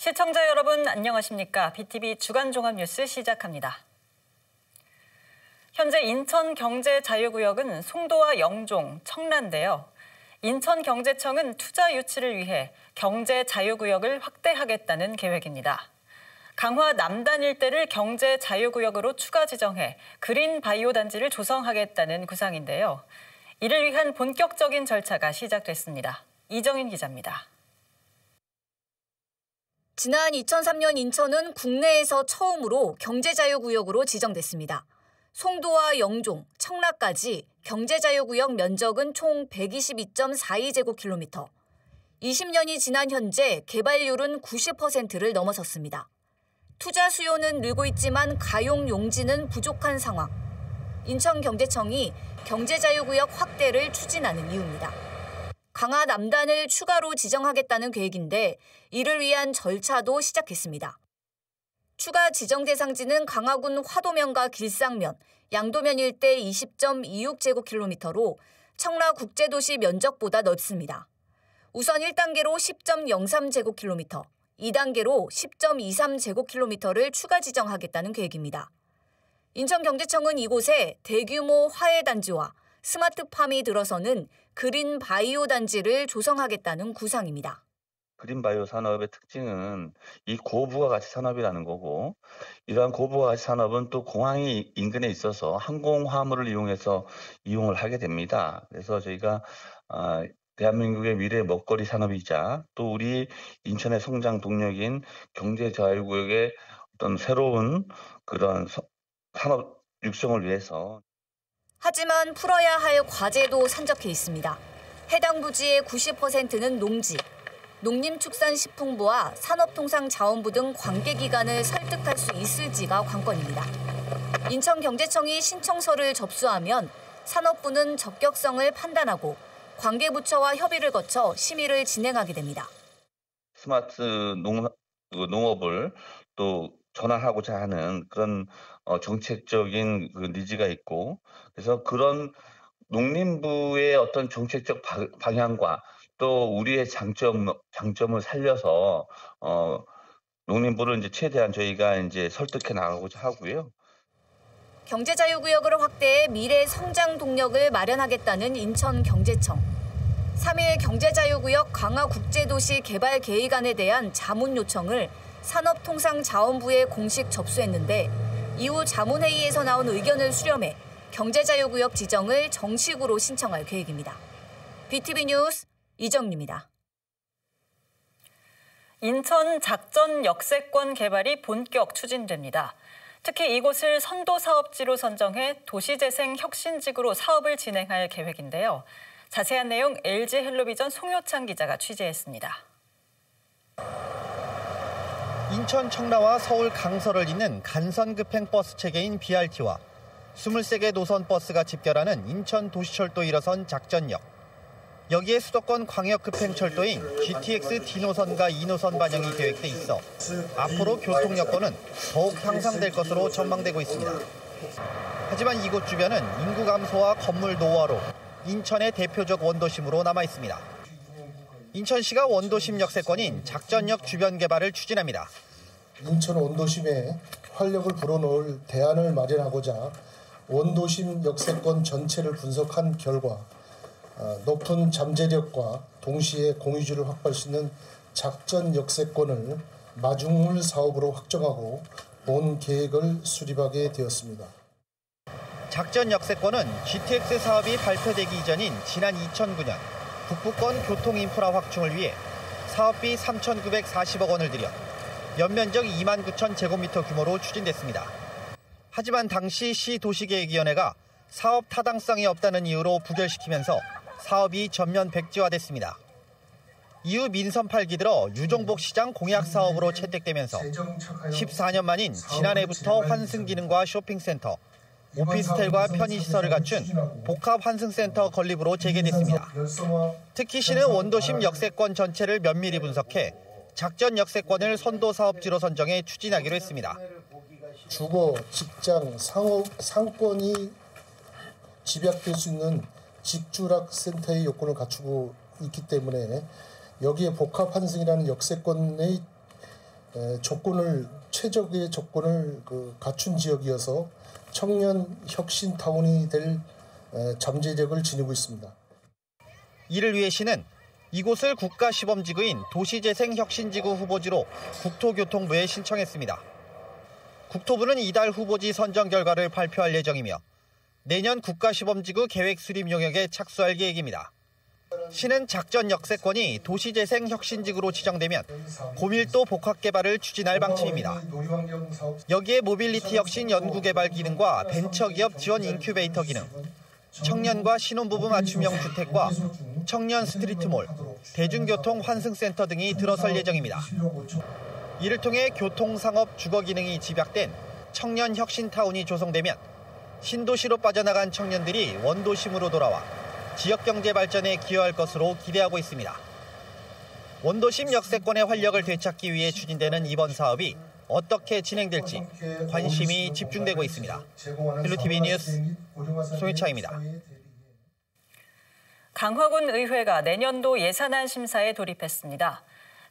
시청자 여러분 안녕하십니까? BTV 주간 종합 뉴스 시작합니다. 현재 인천경제자유구역은 송도와 영종, 청라인데요. 인천경제청은 투자 유치를 위해 경제자유구역을 확대하겠다는 계획입니다. 강화 남단 일대를 경제자유구역으로 추가 지정해 그린바이오 단지를 조성하겠다는 구상인데요. 이를 위한 본격적인 절차가 시작됐습니다. 이정인 기자입니다. 지난 2003년 인천은 국내에서 처음으로 경제자유구역으로 지정됐습니다. 송도와 영종, 청라까지 경제자유구역 면적은 총 122.42제곱킬로미터. 20년이 지난 현재 개발률은 90%를 넘어섰습니다. 투자 수요는 늘고 있지만 가용 용지는 부족한 상황. 인천경제청이 경제자유구역 확대를 추진하는 이유입니다. 강화 남단을 추가로 지정하겠다는 계획인데 이를 위한 절차도 시작했습니다. 추가 지정 대상지는 강화군 화도면과 길상면, 양도면 일대 20.26제곱킬로미터로 청라 국제도시 면적보다 넓습니다. 우선 1단계로 10.03제곱킬로미터, 2단계로 10.23제곱킬로미터를 추가 지정하겠다는 계획입니다. 인천경제청은 이곳에 대규모 화훼단지와 스마트팜이 들어서는 그린바이오 단지를 조성하겠다는 구상입니다. 그린바이오 산업의 특징은 이 고부가가치 산업이라는 거고, 이러한 고부가가치 산업은 또 공항이 인근에 있어서 항공화물을 이용해서 이용을 하게 됩니다. 그래서 저희가 대한민국의 미래 먹거리 산업이자 또 우리 인천의 성장 동력인 경제자유구역의 어떤 새로운 그런 산업 육성을 위해서. 하지만 풀어야 할 과제도 산적해 있습니다. 해당 부지의 90%는 농지, 농림축산식품부와 산업통상자원부 등 관계기관을 설득할 수 있을지가 관건입니다. 인천경제청이 신청서를 접수하면 산업부는 적격성을 판단하고 관계부처와 협의를 거쳐 심의를 진행하게 됩니다. 스마트 농업을 또 전환하고자 하는 그런 정책적인 그 니즈가 있고, 그래서 그런 농림부의 어떤 정책적 방향과 또 우리의 장점을 살려서 농림부를 이제 최대한 저희가 이제 설득해 나가고자 하고요. 경제자유구역을 확대해 미래 성장 동력을 마련하겠다는 인천경제청. 3일 경제자유구역 강화국제도시 개발계획안에 대한 자문 요청을 산업통상자원부에 공식 접수했는데 이후 자문회의에서 나온 의견을 수렴해 경제자유구역 지정을 정식으로 신청할 계획입니다. BTV 뉴스 이정입니다. 인천 작전 역세권 개발이 본격 추진됩니다. 특히 이곳을 선도사업지로 선정해 도시재생 혁신지구로 사업을 진행할 계획인데요. 자세한 내용 LG헬로비전 송효창 기자가 취재했습니다. 인천 청라와 서울 강서를 잇는 간선급행 버스 체계인 BRT와 23개 노선 버스가 집결하는 인천 도시철도 1호선 작전역. 여기에 수도권 광역급행철도인 GTX D노선과 2노선 반영이 계획돼 있어 앞으로 교통 여건은 더욱 향상될 것으로 전망되고 있습니다. 하지만 이곳 주변은 인구 감소와 건물 노후화로 인천의 대표적 원도심으로 남아 있습니다. 인천시가 원도심 역세권인 작전역 주변 개발을 추진합니다. 인천 원도심에 활력을 불어넣을 대안을 마련하고자 원도심 역세권 전체를 분석한 결과 높은 잠재력과 동시에 공유주를 확보할 수 있는 작전 역세권을 마중물 사업으로 확정하고 본 계획을 수립하게 되었습니다. 작전 역세권은 GTX 사업이 발표되기 이전인 지난 2009년 북부권 교통인프라 확충을 위해 사업비 3,940억 원을 들여 연면적 29,000제곱미터 규모로 추진됐습니다. 하지만 당시 시도시계획위원회가 사업 타당성이 없다는 이유로 부결시키면서 사업이 전면 백지화됐습니다. 이후 민선 8기 들어 유종복 시장 공약 사업으로 채택되면서 14년 만인 지난해부터 환승기능과 쇼핑센터, 오피스텔과 편의시설을 갖춘 복합 환승센터 건립으로 재개됐습니다. 특히 시는 원도심 역세권 전체를 면밀히 분석해 작전 역세권을 선도사업지로 선정해 추진하기로 했습니다. 주거, 직장, 상업, 상권이 집약될 수 있는 직주락센터의 요건을 갖추고 있기 때문에 여기에 복합환승이라는 역세권의 최적의 조건을 갖춘 지역이어서 청년 혁신 타운이 될 잠재력을 지니고 있습니다. 이를 위해 시는 이곳을 국가시범지구인 도시재생혁신지구 후보지로 국토교통부에 신청했습니다. 국토부는 이달 후보지 선정 결과를 발표할 예정이며 내년 국가시범지구 계획 수립 용역에 착수할 계획입니다. 시는 작전 역세권이 도시재생혁신지구로 지정되면 고밀도 복합개발을 추진할 방침입니다. 여기에 모빌리티 혁신 연구개발 기능과 벤처기업 지원 인큐베이터 기능, 청년과 신혼부부 맞춤형 주택과 청년 스트리트몰, 대중교통 환승센터 등이 들어설 예정입니다. 이를 통해 교통상업 주거 기능이 집약된 청년 혁신타운이 조성되면 신도시로 빠져나간 청년들이 원도심으로 돌아와 지역경제 발전에 기여할 것으로 기대하고 있습니다. 원도심 역세권의 활력을 되찾기 위해 추진되는 이번 사업이 어떻게 진행될지 관심이 집중되고 있습니다. 헬로티비 뉴스 송유창입니다. 강화군 의회가 내년도 예산안 심사에 돌입했습니다.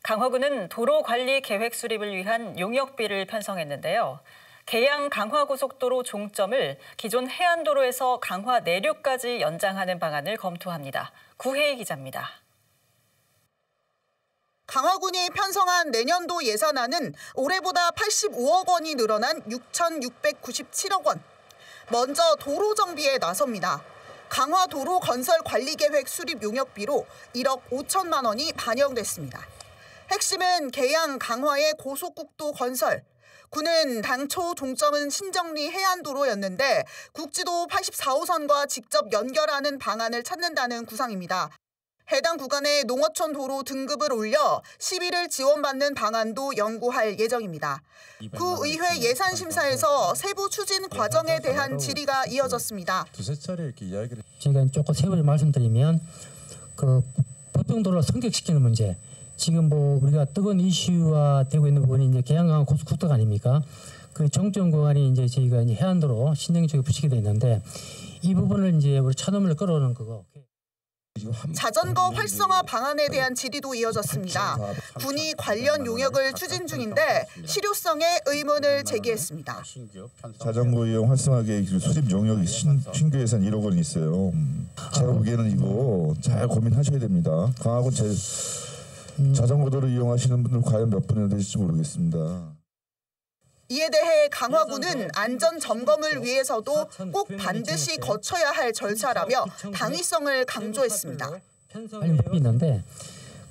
강화군은 도로관리 계획 수립을 위한 용역비를 편성했는데요. 계양 강화고속도로 종점을 기존 해안도로에서 강화 내륙까지 연장하는 방안을 검토합니다. 구혜희 기자입니다. 강화군이 편성한 내년도 예산안은 올해보다 85억 원이 늘어난 6,697억 원. 먼저 도로 정비에 나섭니다. 강화 도로 건설 관리 계획 수립 용역비로 1억 5천만 원이 반영됐습니다. 핵심은 계양 강화의 고속국도 건설. 군은 당초 종점은 신정리 해안도로였는데 국지도 84호선과 직접 연결하는 방안을 찾는다는 구상입니다. 해당 구간의 농어촌 도로 등급을 올려 시비를 지원받는 방안도 연구할 예정입니다. 구의회 예산심사에서 세부 추진 과정에 대한 질의가 이어졌습니다. 두세 차례 이렇게 이야기를. 제가 조금 세부를 말씀드리면 법정도로를 성격시키는 문제. 지금 우리가 뜨거운 이슈화 되고 있는 부분이 이제 계양강화 고속국도가 아닙니까? 그 정점 구간이 이제 저희가 이제 해안도로 신정리 쪽에 붙이게 돼 있는데 이 부분을 이제 우리 차도밀을 끌어오는 거고. 자전거 활성화 방안에 대한 질의도 이어졌습니다. 군이 관련 용역을 추진 중인데 실효성에 의문을 제기했습니다. 자전거 이용 활성화 계획 수립 용역이 신규 예산 1억 원이 있어요. 제가 보기에는 이거 잘 고민하셔야 됩니다. 강화군 자전거도로 이용하시는 분들 과연 몇 분이나 되실지 모르겠습니다. 이에 대해 강화군은 안전 점검을 위해서도 꼭 반드시 거쳐야 할 절차라며 당위성을 강조했습니다. 관련 법이 있는데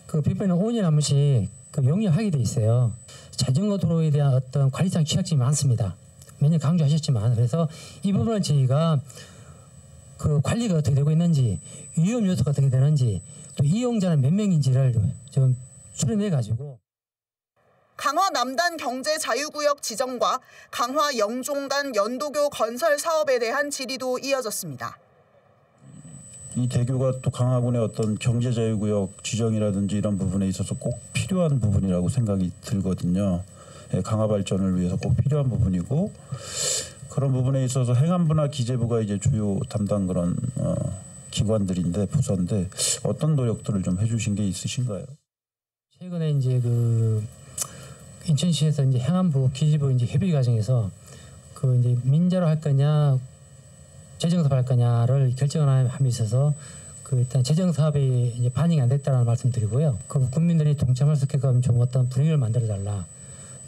그 법에는 5년에 한 번씩 용역하게 돼 있어요. 자전거 도로에 대한 어떤 관리상 취약점이 많습니다. 매년 강조하셨지만 그래서 이 부분을 저희가 그 관리가 어떻게 되고 있는지 위험 요소가 어떻게 되는지 또 이용자는 몇 명인지를 좀 추려내 가지고. 강화 남단 경제자유구역 지정과 강화 영종간 연도교 건설 사업에 대한 질의도 이어졌습니다. 이 대교가 또 강화군의 어떤 경제자유구역 지정이라든지 이런 부분에 있어서 꼭 필요한 부분이라고 생각이 들거든요. 강화 발전을 위해서 꼭 필요한 부분이고 그런 부분에 있어서 행안부나 기재부가 이제 주요 담당 그런 기관들인데 부서인데 어떤 노력들을 좀 해주신 게 있으신가요? 최근에 이제 인천시에서 이제 행안부, 기재부 이제 협의 과정에서 이제 민자로 할 거냐, 재정사업 할 거냐를 결정을 함에 있어서 일단 재정사업이 이제 반영이 안 됐다는 말씀드리고요. 국민들이 동참할 수 있게끔 좀 어떤 분위기를 만들어 달라.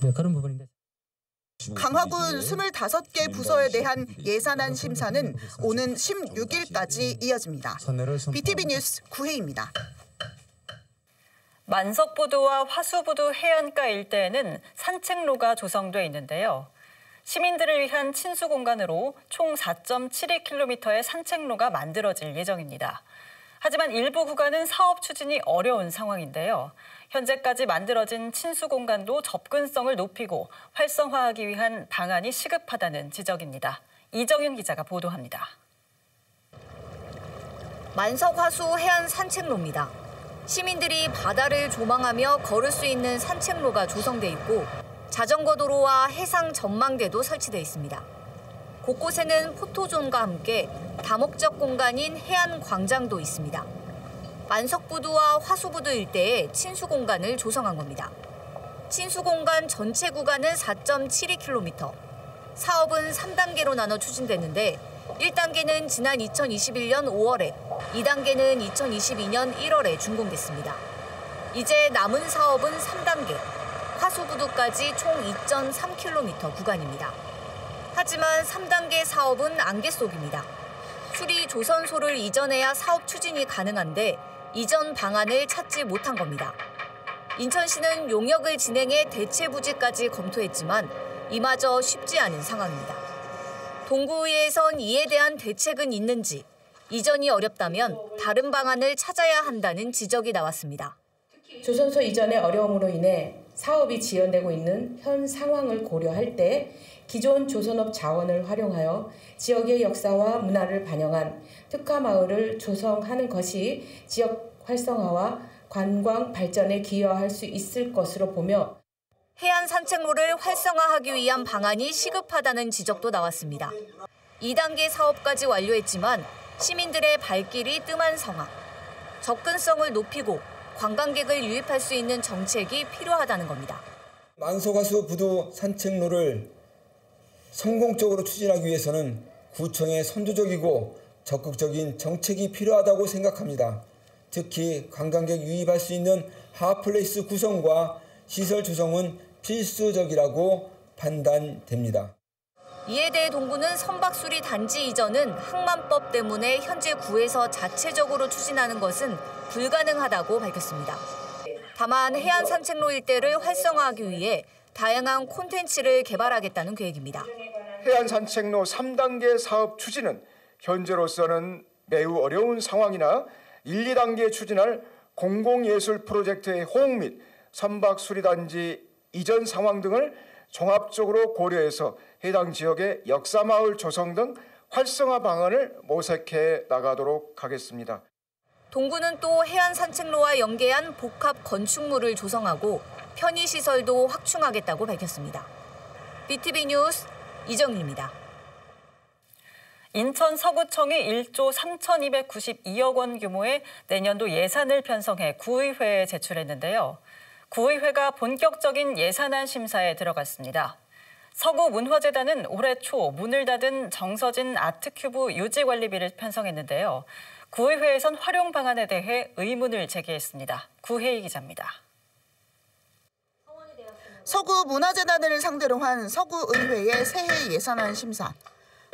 네, 그런 부분인데. 강화군 25개 부서에 대한 예산안 심사는 오는 16일까지 이어집니다. BTV 뉴스 구혜입니다. 만석부두와 화수부두 해안가 일대에는 산책로가 조성돼 있는데요. 시민들을 위한 친수 공간으로 총 4.72km의 산책로가 만들어질 예정입니다. 하지만 일부 구간은 사업 추진이 어려운 상황인데요. 현재까지 만들어진 친수 공간도 접근성을 높이고 활성화하기 위한 방안이 시급하다는 지적입니다. 이정윤 기자가 보도합니다. 만석화수 해안 산책로입니다. 시민들이 바다를 조망하며 걸을 수 있는 산책로가 조성돼 있고 자전거 도로와 해상 전망대도 설치돼 있습니다. 곳곳에는 포토존과 함께 다목적 공간인 해안 광장도 있습니다. 만석부두와 화수부두 일대에 친수 공간을 조성한 겁니다. 친수공간 전체 구간은 4.72km. 사업은 3단계로 나눠 추진됐는데 1단계는 지난 2021년 5월에, 2단계는 2022년 1월에 준공됐습니다. 이제 남은 사업은 3단계, 화수부두까지 총 2.3km 구간입니다. 하지만 3단계 사업은 안개 속입니다. 수리 조선소를 이전해야 사업 추진이 가능한데 이전 방안을 찾지 못한 겁니다. 인천시는 용역을 진행해 대체 부지까지 검토했지만 이마저 쉽지 않은 상황입니다. 동구의회에선 이에 대한 대책은 있는지, 이전이 어렵다면 다른 방안을 찾아야 한다는 지적이 나왔습니다. 조선소 이전의 어려움으로 인해 사업이 지연되고 있는 현 상황을 고려할 때 기존 조선업 자원을 활용하여 지역의 역사와 문화를 반영한 특화마을을 조성하는 것이 지역 활성화와 관광 발전에 기여할 수 있을 것으로 보며 해안 산책로를 활성화하기 위한 방안이 시급하다는 지적도 나왔습니다. 2단계 사업까지 완료했지만 시민들의 발길이 뜸한 상황. 접근성을 높이고 관광객을 유입할 수 있는 정책이 필요하다는 겁니다. 만소가수 부두 산책로를 성공적으로 추진하기 위해서는 구청의 선두적이고 적극적인 정책이 필요하다고 생각합니다. 특히 관광객 유입할 수 있는 핫플레이스 구성과 시설 조성은 필수적이라고 판단됩니다. 이에 대해 동구는 선박수리 단지 이전은 항만법 때문에 현재 구에서 자체적으로 추진하는 것은 불가능하다고 밝혔습니다. 다만 해안 산책로 일대를 활성화하기 위해 다양한 콘텐츠를 개발하겠다는 계획입니다. 해안 산책로 3단계 사업 추진은 현재로서는 매우 어려운 상황이나 1, 2단계 추진할 공공예술 프로젝트의 호응 및 선박수리단지 이전 상황 등을 종합적으로 고려해서 해당 지역의 역사마을 조성 등 활성화 방안을 모색해 나가도록 하겠습니다. 동구는 또 해안 산책로와 연계한 복합 건축물을 조성하고 편의시설도 확충하겠다고 밝혔습니다. BTV 뉴스 이정희입니다. 인천 서구청이 1조 3,292억 원 규모의 내년도 예산을 편성해 구의회에 제출했는데요. 구의회가 본격적인 예산안 심사에 들어갔습니다. 서구문화재단은 올해 초 문을 닫은 정서진 아트큐브 유지관리비를 편성했는데요. 구의회에선 활용 방안에 대해 의문을 제기했습니다. 구혜희 기자입니다. 서구문화재단을 상대로 한 서구의회의 새해 예산안 심사.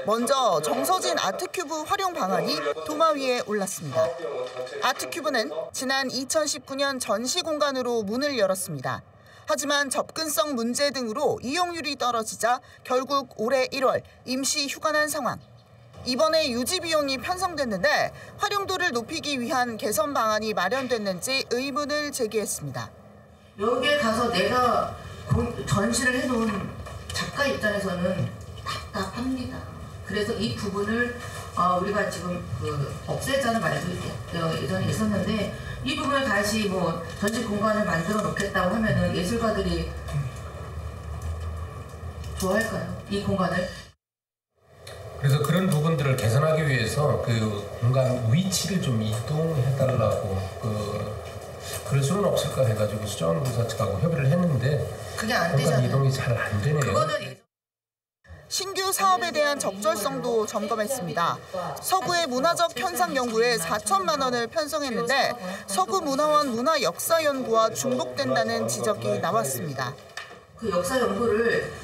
먼저 정서진 아트큐브 활용 방안이 도마 위에 올랐습니다. 아트큐브는 지난 2019년 전시 공간으로 문을 열었습니다. 하지만 접근성 문제 등으로 이용률이 떨어지자 결국 올해 1월 임시 휴관한 상황. 이번에 유지 비용이 편성됐는데 활용도를 높이기 위한 개선 방안이 마련됐는지 의문을 제기했습니다. 여기에 가서 내가 전시를 해놓은 작가 입장에서는 답답합니다. 그래서 이 부분을 우리가 지금 없애자는 말도 예전에 있었는데 이 부분을 다시 전시 공간을 만들어 놓겠다고 하면은 예술가들이 좋아할까요? 이 공간을? 그래서 그런 부분들을 개선하기 위해서 그 공간 위치를 좀 이동해달라고 그럴 수는 없을까 해가지고 수자원공사 측하고 협의를 했는데 그게 안 공간 되잖아요. 이동이 잘 안 되네요. 신규 사업에 대한 적절성도 점검했습니다. 서구의 문화적 현상 연구에 4천만 원을 편성했는데 서구문화원 문화역사연구와 중복된다는 지적이 나왔습니다. 그 역사 연구를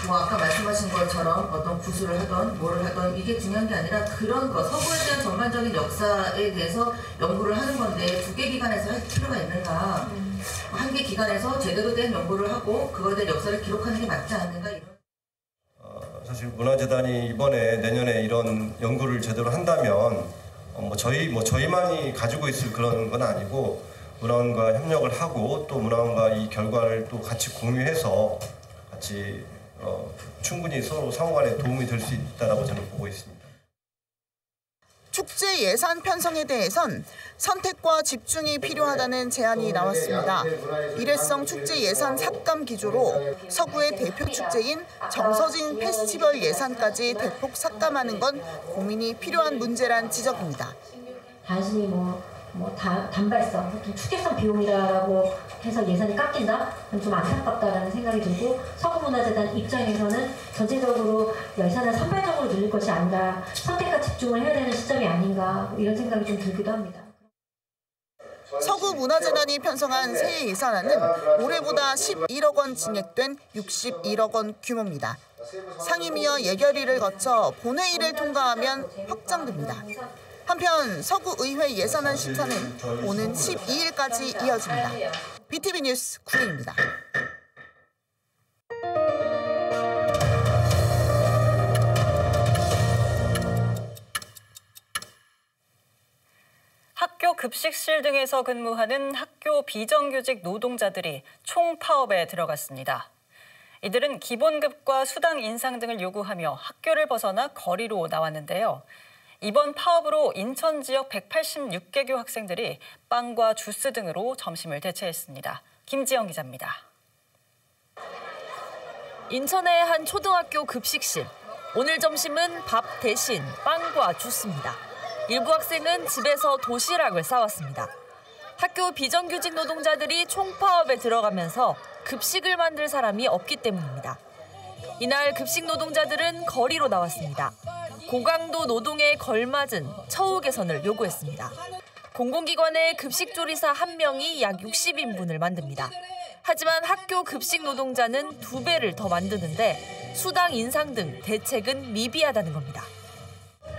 아까 말씀하신 것처럼 어떤 구술을 하던 뭐를 하던 이게 중요한 게 아니라 그런 거 서구에 대한 전반적인 역사에 대해서 연구를 하는 건데 두 개 기관에서 할 필요가 있는가? 한 개 기관에서 제대로 된 연구를 하고 그거에 대한 역사를 기록하는 게 맞지 않는가? 사실 문화재단이 이번에 내년에 이런 연구를 제대로 한다면 저희만이 가지고 있을 그런 건 아니고 문화원과 협력을 하고 또 문화원과 이 결과를 또 같이 공유해서 같이 충분히 서로 상호간에 도움이 될 수 있다라고 저는 보고 있습니다. 축제 예산 편성에 대해선 선택과 집중이 필요하다는 제안이 나왔습니다. 일회성 축제 예산 삭감 기조로 서구의 대표 축제인 정서진 페스티벌 예산까지 대폭 삭감하는 건 고민이 필요한 문제란 지적입니다. 단순히 뭐 단발성, 보통 추계성 비용이라고 해서 예산이 깎인다? 그럼 좀 안타깝다라는 생각이 들고 서구문화재단 입장에서는 전체적으로 예산을 선발적으로 늘릴 것이 아니라 선택과 집중을 해야 되는 시점이 아닌가 이런 생각이 좀 들기도 합니다. 서구문화재단이 편성한 새해 예산안은 올해보다 11억 원 증액된 61억 원 규모입니다. 상임위와 예결위를 거쳐 본회의를 통과하면 확정됩니다. 한편 서구의회 예산안 심사는 오는 12일까지 이어집니다. BTV 뉴스 구혜입니다. 학교 급식실 등에서 근무하는 학교 비정규직 노동자들이 총파업에 들어갔습니다. 이들은 기본급과 수당 인상 등을 요구하며 학교를 벗어나 거리로 나왔는데요. 이번 파업으로 인천 지역 186개교 학생들이 빵과 주스 등으로 점심을 대체했습니다. 김지영 기자입니다. 인천의 한 초등학교 급식실. 오늘 점심은 밥 대신 빵과 주스입니다. 일부 학생은 집에서 도시락을 싸왔습니다. 학교 비정규직 노동자들이 총파업에 들어가면서 급식을 만들 사람이 없기 때문입니다. 이날 급식 노동자들은 거리로 나왔습니다. 고강도 노동에 걸맞은 처우 개선을 요구했습니다. 공공기관의 급식조리사 1명이 약 60인분을 만듭니다. 하지만 학교 급식 노동자는 2배를 더 만드는데 수당 인상 등 대책은 미비하다는 겁니다.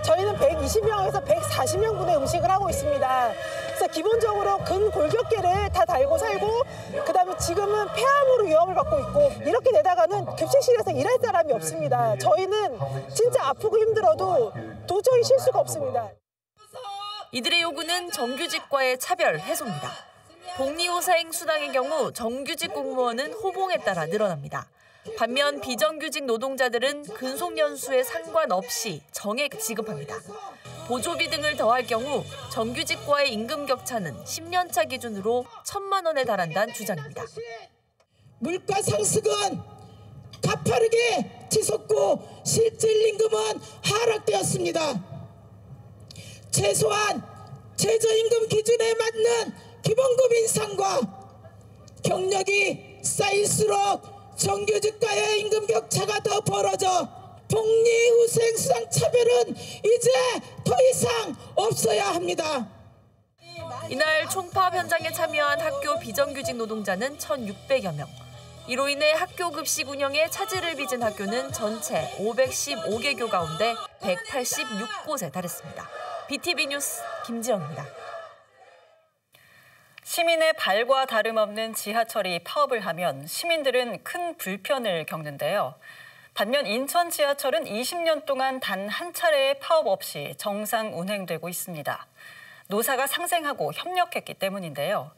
저희는 120명에서 140명분의 음식을 하고 있습니다. 그래서 기본적으로 근골격계를 다 달고 살고 그다음에 지금은 폐암으로 위험을 받고 있고 이렇게 되다가는 급식실에서 일할 사람이 없습니다. 저희는 진짜 아프고 힘들어도 도저히 쉴 수가 없습니다. 이들의 요구는 정규직과의 차별 해소입니다. 복리후생 수당의 경우 정규직 공무원은 호봉에 따라 늘어납니다. 반면 비정규직 노동자들은 근속연수에 상관없이 정액 지급합니다. 보조비 등을 더할 경우 정규직과의 임금 격차는 10년차 기준으로 1,000만 원에 달한다는 주장입니다. 물가 상승은 가파르게 치솟고 실질 임금은 하락되었습니다. 최소한 최저임금 기준에 맞는 기본급 인상과 경력이 쌓일수록 정규직과의 임금 격차가 더 벌어져 복리후생 수당 차별은 이제 더 이상 없어야 합니다. 이날 총파업 현장에 참여한 학교 비정규직 노동자는 1,600여 명. 이로 인해 학교 급식 운영에 차질을 빚은 학교는 전체 515개교 가운데 186곳에 달했습니다. BTV 뉴스 김지영입니다. 시민의 발과 다름없는 지하철이 파업을 하면 시민들은 큰 불편을 겪는데요. 반면 인천 지하철은 20년 동안 단 한 차례의 파업 없이 정상 운행되고 있습니다. 노사가 상생하고 협력했기 때문인데요.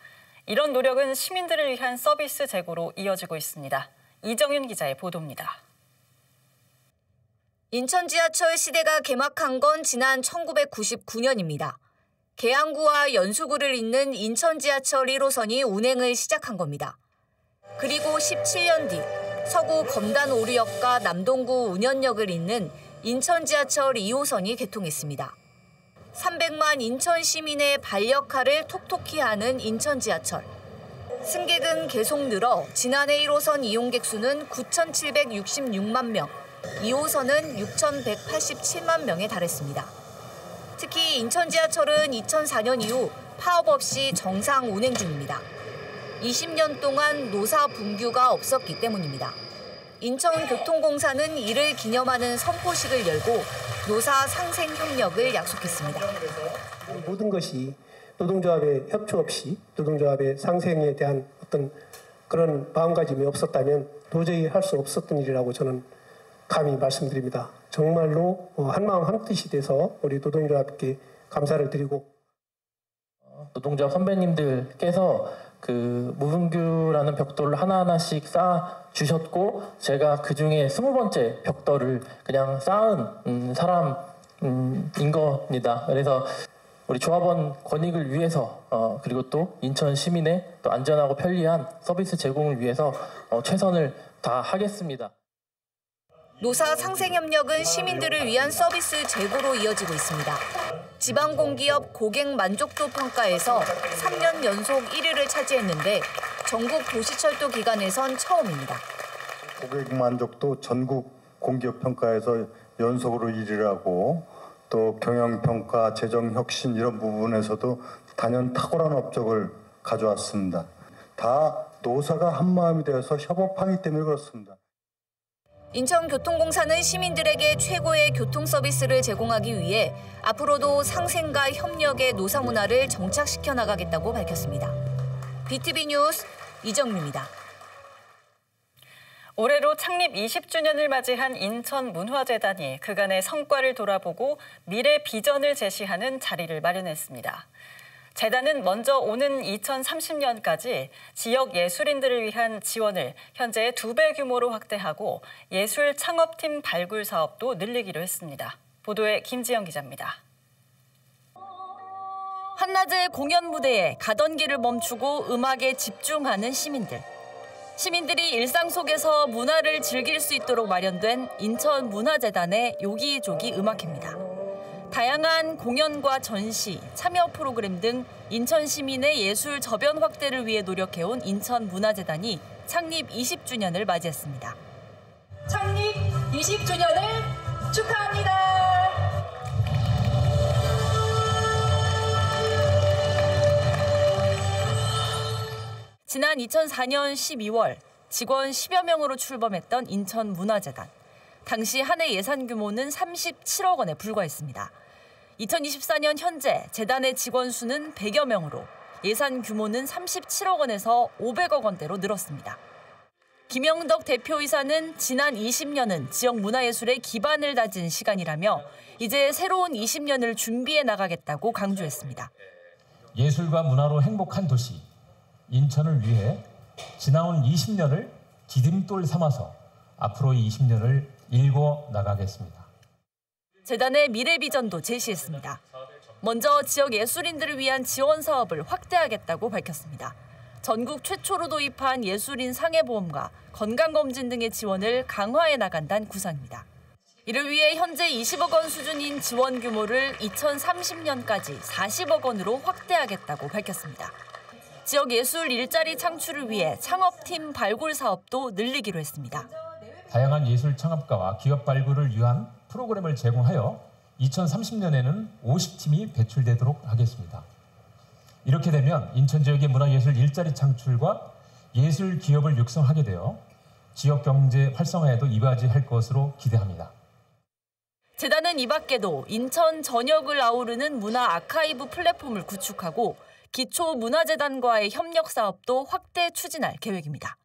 이런 노력은 시민들을 위한 서비스 제고로 이어지고 있습니다. 이정윤 기자의 보도입니다. 인천 지하철 시대가 개막한 건 지난 1999년입니다. 계양구와 연수구를 잇는 인천 지하철 1호선이 운행을 시작한 겁니다. 그리고 17년 뒤 서구 검단 오류역과 남동구 운현역을 잇는 인천 지하철 2호선이 개통했습니다. 300만 인천 시민의 발 역할을 톡톡히 하는 인천 지하철. 승객은 계속 늘어 지난해 1호선 이용객 수는 9,766만 명, 2호선은 6,187만 명에 달했습니다. 특히 인천 지하철은 2004년 이후 파업 없이 정상 운행 중입니다. 20년 동안 노사 분규가 없었기 때문입니다. 인천교통공사는 이를 기념하는 선포식을 열고 노사 상생 협력을 약속했습니다. 모든 것이 노동조합의 협조 없이 노동조합의 상생에 대한 어떤 그런 마음가짐이 없었다면 도저히 할 수 없었던 일이라고 저는 감히 말씀드립니다. 정말로 한마음 한뜻이 돼서 우리 노동조합께 감사를 드리고 노동조합 선배님들께서 그 무분규라는 벽돌을 하나하나씩 쌓아 주셨고 제가 그 중에 20번째 벽돌을 그냥 쌓은 사람인 겁니다. 그래서 우리 조합원 권익을 위해서 그리고 또 인천 시민의 또 안전하고 편리한 서비스 제공을 위해서 최선을 다하겠습니다. 노사 상생협력은 시민들을 위한 서비스 제고로 이어지고 있습니다. 지방공기업 고객 만족도 평가에서 3년 연속 1위를 차지했는데 전국 도시철도 기관에선 처음입니다. 고객 만족도 전국 공기업 평가에서 연속으로 1위를 하고 또 경영평가, 재정혁신 이런 부분에서도 단연 탁월한 업적을 가져왔습니다. 다 노사가 한마음이 되어서 협업하기 때문에 그렇습니다. 인천교통공사는 시민들에게 최고의 교통 서비스를 제공하기 위해 앞으로도 상생과 협력의 노사 문화를 정착시켜 나가겠다고 밝혔습니다. BTV 뉴스 이정미입니다. 올해로 창립 20주년을 맞이한 인천문화재단이 그간의 성과를 돌아보고 미래 비전을 제시하는 자리를 마련했습니다. 재단은 먼저 오는 2030년까지 지역 예술인들을 위한 지원을 현재의 2배 규모로 확대하고 예술 창업팀 발굴 사업도 늘리기로 했습니다. 보도에 김지영 기자입니다. 한낮의 공연 무대에 가던 길을 멈추고 음악에 집중하는 시민들. 시민들이 일상 속에서 문화를 즐길 수 있도록 마련된 인천문화재단의 요기조기 음악회입니다. 다양한 공연과 전시, 참여 프로그램 등 인천 시민의 예술 저변 확대를 위해 노력해온 인천문화재단이 창립 20주년을 맞이했습니다. 창립 20주년을 축하합니다. 지난 2004년 12월 직원 10여 명으로 출범했던 인천문화재단. 당시 한 해 예산 규모는 37억 원에 불과했습니다. 2024년 현재 재단의 직원 수는 100여 명으로 예산 규모는 37억 원에서 500억 원대로 늘었습니다. 김영덕 대표이사는 지난 20년은 지역 문화예술의 기반을 다진 시간이라며 이제 새로운 20년을 준비해 나가겠다고 강조했습니다. 예술과 문화로 행복한 도시, 인천을 위해 지나온 20년을 디딤돌 삼아서 앞으로의 20년을 일궈 나가겠습니다. 재단의 미래 비전도 제시했습니다. 먼저 지역 예술인들을 위한 지원 사업을 확대하겠다고 밝혔습니다. 전국 최초로 도입한 예술인 상해보험과 건강검진 등의 지원을 강화해 나간다는 구상입니다. 이를 위해 현재 20억 원 수준인 지원 규모를 2030년까지 40억 원으로 확대하겠다고 밝혔습니다. 지역 예술 일자리 창출을 위해 창업팀 발굴 사업도 늘리기로 했습니다. 다양한 예술 창업가와 기업 발굴을 위한 프로그램을 제공하여 2030년에는 50팀이 배출되도록 하겠습니다. 이렇게 되면 인천 지역의 문화예술 일자리 창출과 예술 기업을 육성하게 되어 지역 경제 활성화에도 이바지할 것으로 기대합니다. 재단은 이 밖에도 인천 전역을 아우르는 문화 아카이브 플랫폼을 구축하고 기초문화재단과의 협력 사업도 확대 추진할 계획입니다.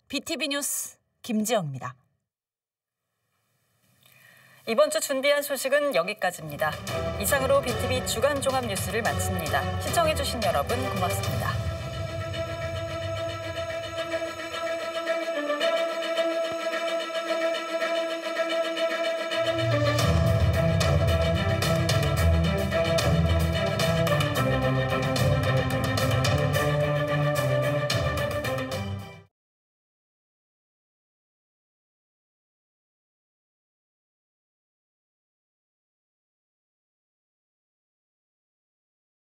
BTV 뉴스 김지영입니다. 이번 주 준비한 소식은 여기까지입니다. 이상으로 BTV 주간 종합 뉴스를 마칩니다. 시청해주신 여러분 고맙습니다.